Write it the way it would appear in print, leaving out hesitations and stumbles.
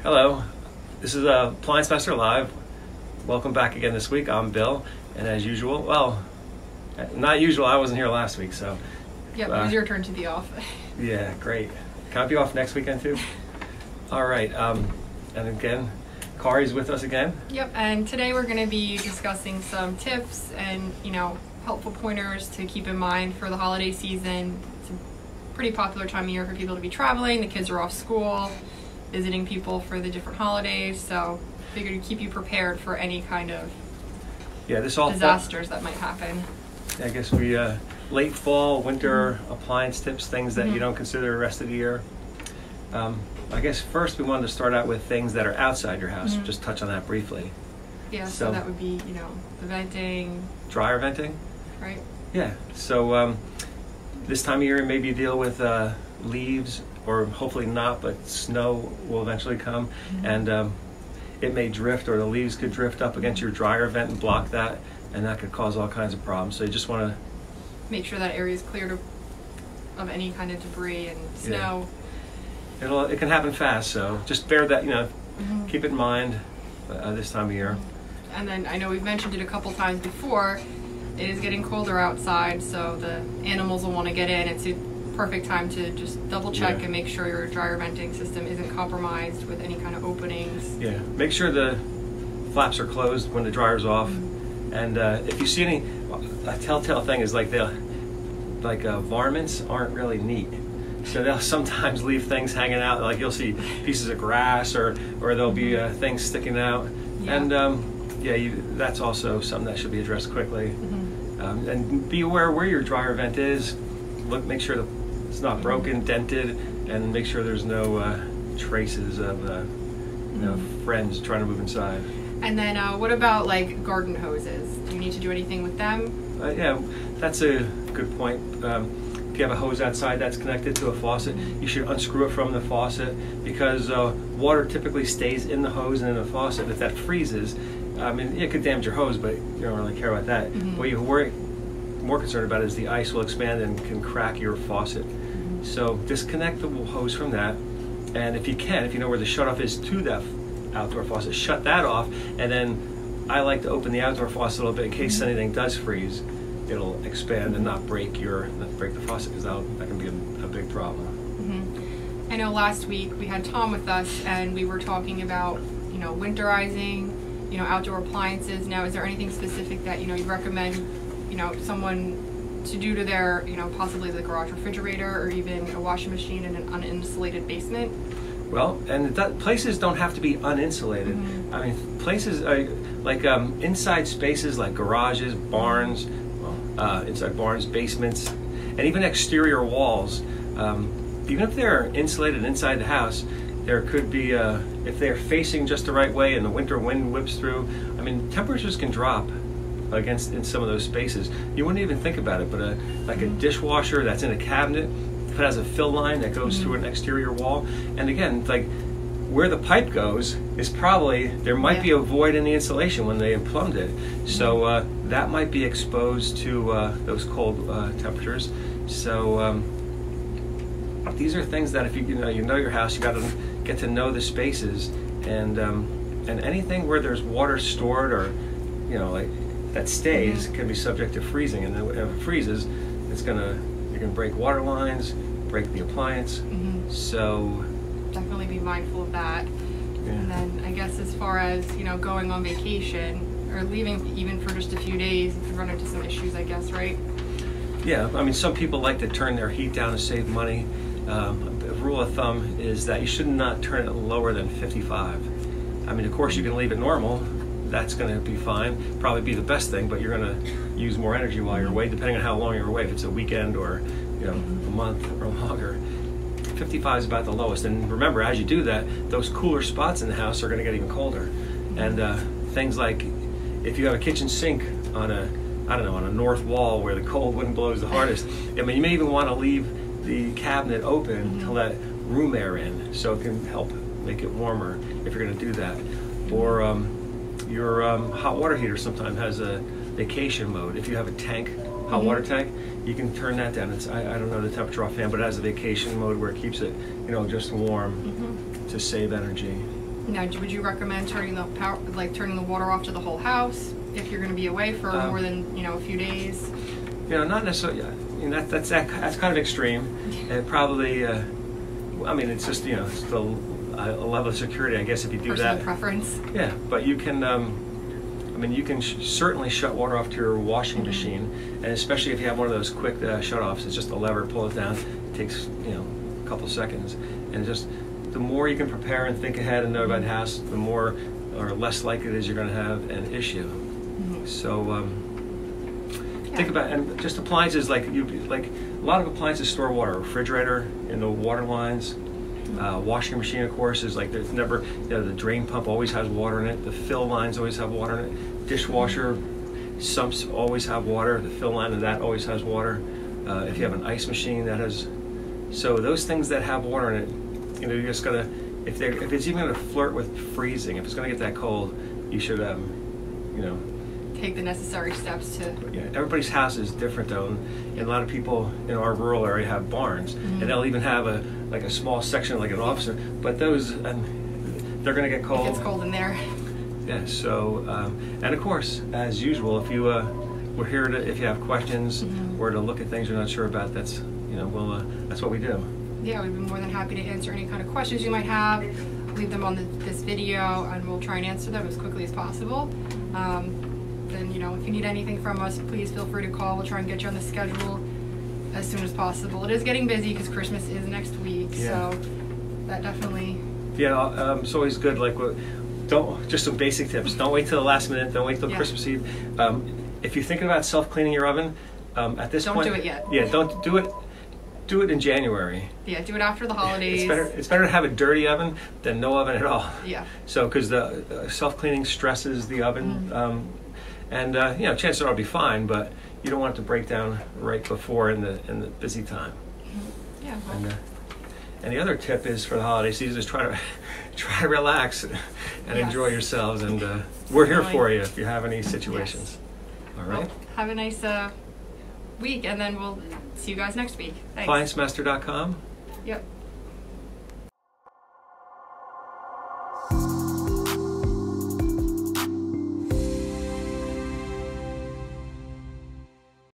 Hello, this is Appliance Master Live. Welcome back again this week. I'm Bill, and as usual, well, not usual, I wasn't here last week, so. Yep, it was your turn to be off. Yeah, great. Can I be off next weekend too? All right, and again, Kari's with us again. Yep, and today we're going to be discussing some tips and, helpful pointers to keep in mind for the holiday season. It's a pretty popular time of year for people to be traveling. The kids are off school, visiting people for the different holidays, so figured to keep you prepared for any kind of disasters that might happen. I guess we late fall, winter appliance tips, things that you don't consider the rest of the year. I guess first we wanted to start out with things that are outside your house. Just touch on that briefly. Yeah, so that would be, the venting. Dryer venting? Right. Yeah, so this time of year maybe you deal with leaves, or hopefully not, but snow will eventually come, and it may drift, or the leaves could drift up against your dryer vent and block that, and that could cause all kinds of problems. So you just want to make sure that area is cleared of any kind of debris and snow. Yeah. It can happen fast, so just bear that, keep it in mind this time of year. And then I know we've mentioned it a couple times before, it is getting colder outside, so the animals will want to get in. It's a perfect time to just double check and make sure your dryer venting system isn't compromised with any kind of openings. Yeah, make sure the flaps are closed when the dryer's off. And if you see any, a telltale thing is varmints aren't really neat. So they'll sometimes leave things hanging out, like you'll see pieces of grass or there'll be things sticking out. Yeah. And that's also something that should be addressed quickly. And be aware where your dryer vent is. Make sure that it's not broken, dented, and make sure there's no traces of friends trying to move inside. And then what about like garden hoses? Do you need to do anything with them? Yeah, that's a good point. If you have a hose outside that's connected to a faucet, you should unscrew it from the faucet, because water typically stays in the hose and in the faucet. If that freezes, it could damage your hose, but you don't really care about that. What you worry more concerned about is the ice will expand and can crack your faucet. So disconnect the hose from that, and if you know where the shutoff is to that outdoor faucet, shut that off, and then I like to open the outdoor faucet a little bit in case anything does freeze. It'll expand and not break the faucet, because that can be a big problem. I know last week we had Tom with us and we were talking about winterizing outdoor appliances. Now, is there anything specific that you recommend someone to do to their possibly the garage refrigerator or even a washing machine in an uninsulated basement? Well, and places don't have to be uninsulated. I mean, places are like inside spaces like garages, barns, inside barns, basements, and even exterior walls. Even if they're insulated inside the house, there could be, if they're facing just the right way and the winter wind whips through, temperatures can drop in some of those spaces. You wouldn't even think about it, but like a dishwasher that's in a cabinet, if it has a fill line that goes through an exterior wall, and again, like where the pipe goes is probably, there might be a void in the insulation when they plumbed it. So that might be exposed to those cold temperatures. So these are things that if you know your house, you got to get to know the spaces, and anything where there's water stored or that stays can be subject to freezing, and then if it freezes, you can break water lines, break the appliance. So definitely be mindful of that. And then I guess as far as going on vacation or leaving even for just a few days, you could run into some issues, I guess, right? Yeah, some people like to turn their heat down to save money. A rule of thumb is that you should not turn it lower than 55. Of course you can leave it normal. That's going to be fine, probably be the best thing, but you're going to use more energy while you're away, depending on how long you're away. If it's a weekend or a month or longer, 55 is about the lowest. And remember, as you do that, those cooler spots in the house are going to get even colder. And things like if you have a kitchen sink on a north wall where the cold wind blows the hardest, you may even want to leave the cabinet open to let room air in, so it can help make it warmer if you're going to do that. Or your hot water heater sometimes has a vacation mode. If you have a tank, hot water tank, you can turn that down. I don't know the temperature offhand, but it has a vacation mode where it keeps it, just warm to save energy. Now, would you recommend turning the power, like turning the water off to the whole house if you're going to be away for more than a few days? Not necessarily. I mean, that's kind of extreme. And probably, I mean, it's just it's a level of security, I guess, if you do Personal that. preference. Yeah, but you can. I mean, you can certainly shut water off to your washing machine, and especially if you have one of those quick shut-offs. It's just a lever, pull it down. It takes a couple seconds, and just the more you can prepare and think ahead and know about the house, the more or less likely it is you're going to have an issue. So think about, and just appliances like a lot of appliances store water. Refrigerator in the water lines. Washing machine, of course, is like there's never, the drain pump always has water in it. The fill lines always have water in it. Dishwasher sumps always have water. The fill line of that always has water. If you have an ice machine, that has. So those things that have water in it, you're just gonna, if it's even gonna flirt with freezing, if it's gonna get that cold, you should, take the necessary steps to. Yeah, everybody's house is different though, and a lot of people in our rural area have barns, and they'll even have a small section like an office, but those, and they're going to get cold. It gets cold in there. Yeah. So, and of course, as usual, if you we're here to, if you have questions or to look at things you're not sure about, that's that's what we do. Yeah, we'd be more than happy to answer any kind of questions you might have. Leave them on this video, and we'll try and answer them as quickly as possible. Then, if you need anything from us, please feel free to call. We'll try and get you on the schedule as soon as possible. It is getting busy because Christmas is next week, so that definitely. Yeah, it's always good. Like, just some basic tips. Don't wait till the last minute. Don't wait till Christmas Eve. If you're thinking about self-cleaning your oven, at this point, don't do it yet. Yeah, don't do it. Do it in January. Yeah, do it after the holidays. It's better to have a dirty oven than no oven at all. Yeah. So, because the self-cleaning stresses the oven, and chances are it'll be fine, but you don't want it to break down right before in the busy time. Yeah. And the other tip is for the holiday season is try to relax and enjoy yourselves, and we're here for you if you have any situations. Yes. All right. Well, have a nice week, and then we'll see you guys next week. Thanks. APPLIANCEMASTER.com. Yep.